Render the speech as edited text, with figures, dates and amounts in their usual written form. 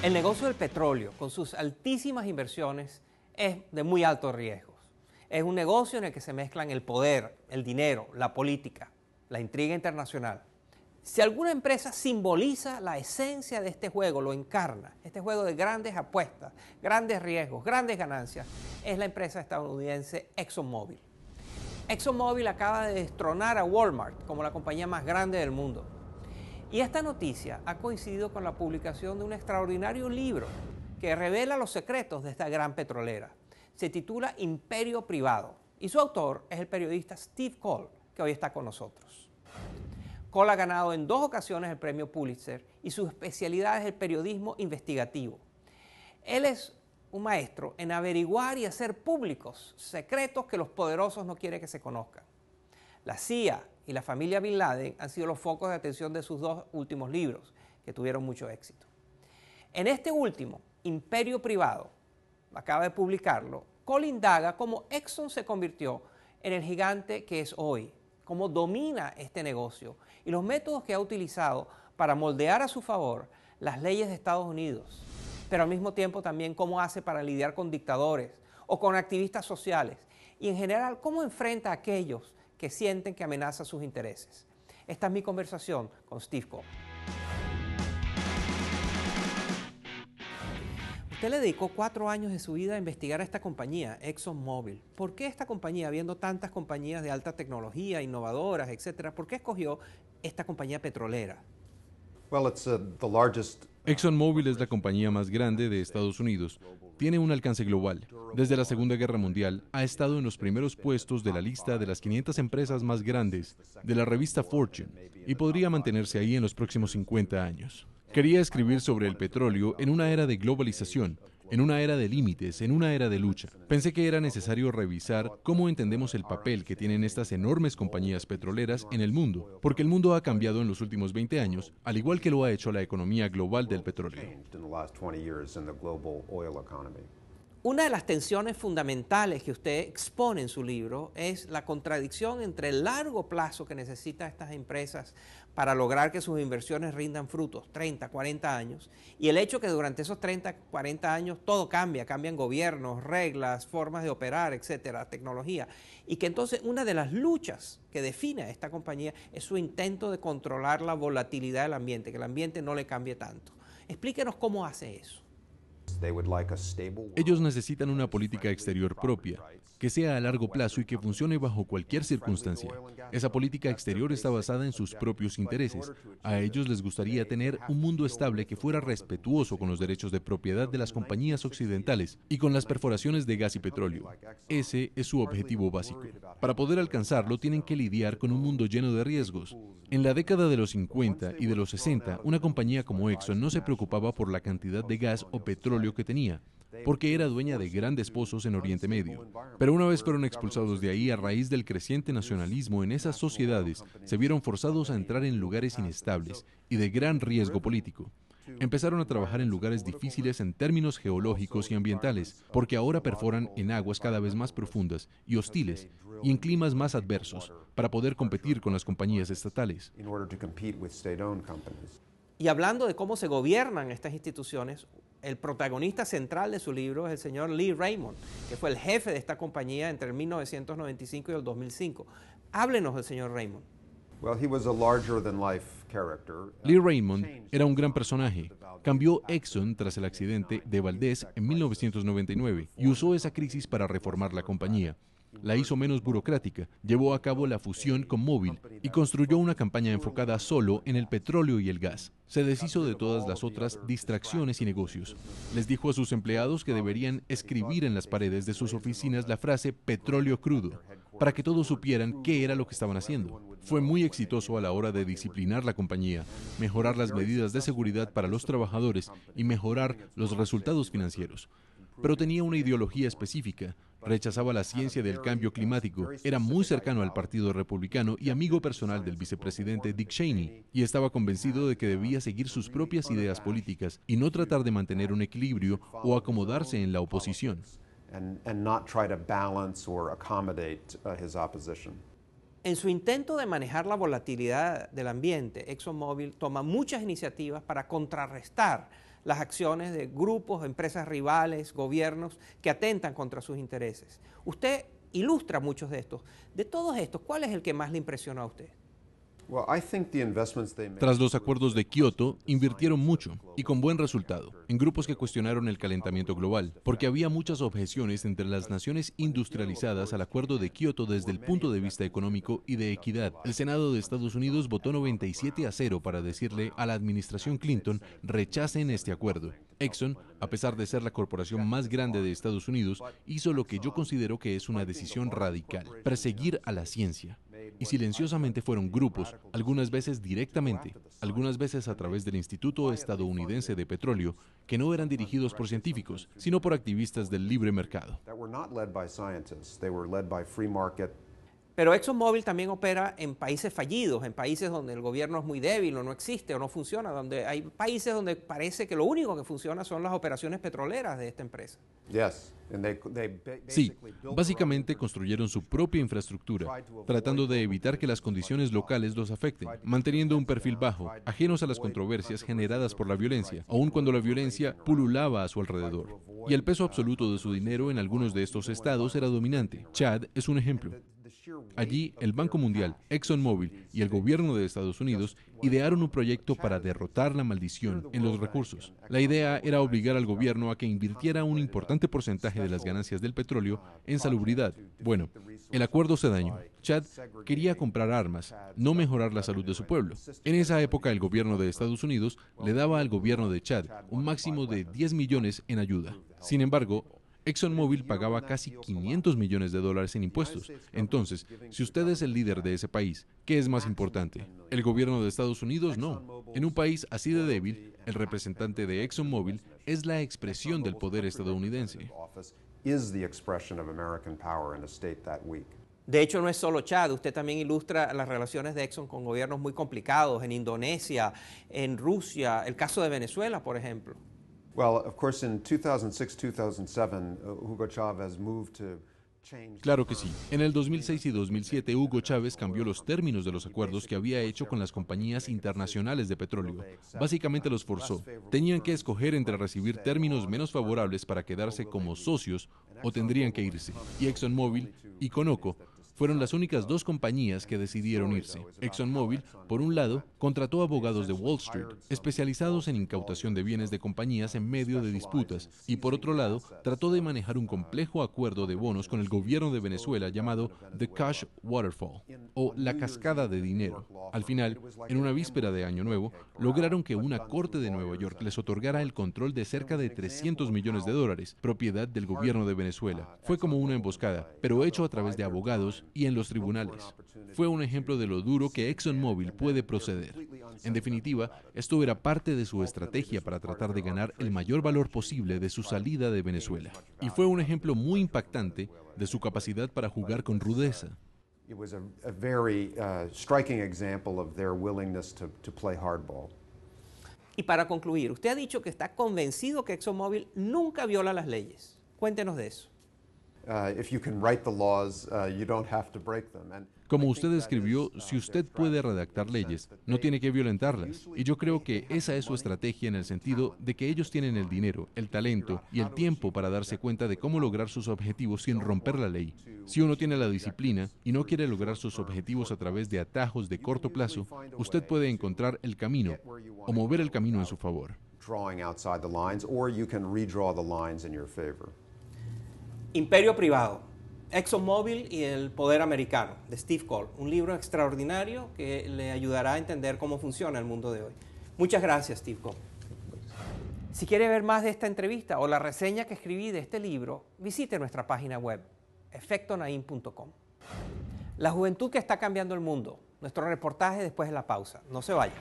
El negocio del petróleo, con sus altísimas inversiones, es de muy altos riesgos. Es un negocio en el que se mezclan el poder, el dinero, la política, la intriga internacional. Si alguna empresa simboliza la esencia de este juego, lo encarna, este juego de grandes apuestas, grandes riesgos, grandes ganancias, es la empresa estadounidense ExxonMobil. ExxonMobil acaba de destronar a Walmart como la compañía más grande del mundo. Y esta noticia ha coincidido con la publicación de un extraordinario libro que revela los secretos de esta gran petrolera. Se titula Imperio Privado y su autor es el periodista Steve Coll, que hoy está con nosotros. Coll ha ganado en 2 ocasiones el premio Pulitzer y su especialidad es el periodismo investigativo. Él es un maestro en averiguar y hacer públicos secretos que los poderosos no quieren que se conozcan. La CIA y la familia Bin Laden han sido los focos de atención de sus 2 últimos libros, que tuvieron mucho éxito. En este último, Imperio Privado, acaba de publicarlo, Coll indaga cómo Exxon se convirtió en el gigante que es hoy, cómo domina este negocio y los métodos que ha utilizado para moldear a su favor las leyes de Estados Unidos, pero al mismo tiempo también cómo hace para lidiar con dictadores o con activistas sociales y en general cómo enfrenta a aquellos que sienten que amenaza sus intereses. Esta es mi conversación con Steve Coll. Usted le dedicó 4 años de su vida a investigar a esta compañía, ExxonMobil. ¿Por qué esta compañía, habiendo tantas compañías de alta tecnología, innovadoras, etcétera, por qué escogió esta compañía petrolera? ExxonMobil es la compañía más grande de Estados Unidos. Tiene un alcance global. Desde la Segunda Guerra Mundial ha estado en los primeros puestos de la lista de las 500 empresas más grandes de la revista Fortune y podría mantenerse ahí en los próximos 50 años. Quería escribir sobre el petróleo en una era de globalización, en una era de límites, en una era de lucha. Pensé que era necesario revisar cómo entendemos el papel que tienen estas enormes compañías petroleras en el mundo, porque el mundo ha cambiado en los últimos 20 años, al igual que lo ha hecho la economía global del petróleo. Una de las tensiones fundamentales que usted expone en su libro es la contradicción entre el largo plazo que necesitan estas empresas para lograr que sus inversiones rindan frutos, 30, 40 años, y el hecho que durante esos 30, 40 años todo cambia, cambian gobiernos, reglas, formas de operar, etcétera, tecnología, y que entonces una de las luchas que define a esta compañía es su intento de controlar la volatilidad del ambiente, que el ambiente no le cambie tanto. Explíquenos cómo hace eso. Ellos necesitan una política exterior propia, que sea a largo plazo y que funcione bajo cualquier circunstancia. Esa política exterior está basada en sus propios intereses. A ellos les gustaría tener un mundo estable que fuera respetuoso con los derechos de propiedad de las compañías occidentales y con las perforaciones de gas y petróleo. Ese es su objetivo básico. Para poder alcanzarlo, tienen que lidiar con un mundo lleno de riesgos. En la década de los 50 y de los 60, una compañía como Exxon no se preocupaba por la cantidad de gas o petróleo que tenía, porque era dueña de grandes pozos en Oriente Medio. Pero una vez fueron expulsados de ahí a raíz del creciente nacionalismo en esas sociedades, se vieron forzados a entrar en lugares inestables y de gran riesgo político. Empezaron a trabajar en lugares difíciles en términos geológicos y ambientales, porque ahora perforan en aguas cada vez más profundas y hostiles y en climas más adversos para poder competir con las compañías estatales. Y hablando de cómo se gobiernan estas instituciones, el protagonista central de su libro es el señor Lee Raymond, que fue el jefe de esta compañía entre el 1995 y el 2005. Háblenos del señor Raymond. Lee Raymond era un gran personaje. Cambió Exxon tras el accidente de Valdez en 1999 y usó esa crisis para reformar la compañía. La hizo menos burocrática, llevó a cabo la fusión con Mobil y construyó una campaña enfocada solo en el petróleo y el gas. Se deshizo de todas las otras distracciones y negocios. Les dijo a sus empleados que deberían escribir en las paredes de sus oficinas la frase petróleo crudo, para que todos supieran qué era lo que estaban haciendo. Fue muy exitoso a la hora de disciplinar la compañía, mejorar las medidas de seguridad para los trabajadores y mejorar los resultados financieros. Pero tenía una ideología específica. Rechazaba la ciencia del cambio climático, era muy cercano al Partido Republicano y amigo personal del vicepresidente Dick Cheney, y estaba convencido de que debía seguir sus propias ideas políticas y no tratar de mantener un equilibrio o acomodarse en la oposición. En su intento de manejar la volatilidad del ambiente, ExxonMobil toma muchas iniciativas para contrarrestar las acciones de grupos, empresas rivales, gobiernos que atentan contra sus intereses. Usted ilustra muchos de estos. De todos estos, ¿cuál es el que más le impresionó a usted? Tras los acuerdos de Kioto, invirtieron mucho, y con buen resultado, en grupos que cuestionaron el calentamiento global, porque había muchas objeciones entre las naciones industrializadas al acuerdo de Kioto desde el punto de vista económico y de equidad. El Senado de Estados Unidos votó 97-0 para decirle a la administración Clinton: rechacen este acuerdo. Exxon, a pesar de ser la corporación más grande de Estados Unidos, hizo lo que yo considero que es una decisión radical: perseguir a la ciencia. Y silenciosamente fueron grupos, algunas veces directamente, algunas veces a través del Instituto Estadounidense de Petróleo, que no eran dirigidos por científicos, sino por activistas del libre mercado. Pero ExxonMobil también opera en países fallidos, en países donde el gobierno es muy débil o no existe o no funciona, donde hay países donde parece que lo único que funciona son las operaciones petroleras de esta empresa. Sí, básicamente construyeron su propia infraestructura, tratando de evitar que las condiciones locales los afecten, manteniendo un perfil bajo, ajenos a las controversias generadas por la violencia, aun cuando la violencia pululaba a su alrededor. Y el peso absoluto de su dinero en algunos de estos estados era dominante. Chad es un ejemplo. Allí, el Banco Mundial, ExxonMobil y el gobierno de Estados Unidos idearon un proyecto para derrotar la maldición en los recursos. La idea era obligar al gobierno a que invirtiera un importante porcentaje de las ganancias del petróleo en salubridad. Bueno, el acuerdo se dañó. Chad quería comprar armas, no mejorar la salud de su pueblo. En esa época, el gobierno de Estados Unidos le daba al gobierno de Chad un máximo de 10 millones en ayuda. Sin embargo, ExxonMobil pagaba casi $500 millones en impuestos. Entonces, si usted es el líder de ese país, ¿qué es más importante? ¿El gobierno de Estados Unidos? No. En un país así de débil, el representante de ExxonMobil es la expresión del poder estadounidense. De hecho, no es solo Chad, usted también ilustra las relaciones de Exxon con gobiernos muy complicados en Indonesia, en Rusia, el caso de Venezuela, por ejemplo. Claro que sí. En el 2006 y 2007, Hugo Chávez cambió los términos de los acuerdos que había hecho con las compañías internacionales de petróleo. Básicamente los forzó. Tenían que escoger entre recibir términos menos favorables para quedarse como socios o tendrían que irse. Y ExxonMobil y Conoco fueron las únicas dos compañías que decidieron irse. ExxonMobil, por un lado, contrató abogados de Wall Street, especializados en incautación de bienes de compañías en medio de disputas, y por otro lado, trató de manejar un complejo acuerdo de bonos con el gobierno de Venezuela llamado The Cash Waterfall, o la cascada de dinero. Al final, en una víspera de Año Nuevo, lograron que una corte de Nueva York les otorgara el control de cerca de $300 millones, propiedad del gobierno de Venezuela. Fue como una emboscada, pero hecho a través de abogados y en los tribunales. Fue un ejemplo de lo duro que ExxonMobil puede proceder. En definitiva, esto era parte de su estrategia para tratar de ganar el mayor valor posible de su salida de Venezuela. Y fue un ejemplo muy impactante de su capacidad para jugar con rudeza. Y para concluir, usted ha dicho que está convencido que ExxonMobil nunca viola las leyes. Cuéntenos de eso. Como usted escribió, si usted puede redactar leyes, no tiene que violentarlas. Y yo creo que esa es su estrategia en el sentido de que ellos tienen el dinero, el talento y el tiempo para darse cuenta de cómo lograr sus objetivos sin romper la ley. Si uno tiene la disciplina y no quiere lograr sus objetivos a través de atajos de corto plazo, usted puede encontrar el camino o mover el camino en su favor. Imperio Privado, ExxonMobil y el Poder Americano, de Steve Coll. Un libro extraordinario que le ayudará a entender cómo funciona el mundo de hoy. Muchas gracias, Steve Coll. Si quiere ver más de esta entrevista o la reseña que escribí de este libro, visite nuestra página web, efectonaim.com. La juventud que está cambiando el mundo. Nuestro reportaje después de la pausa. No se vaya.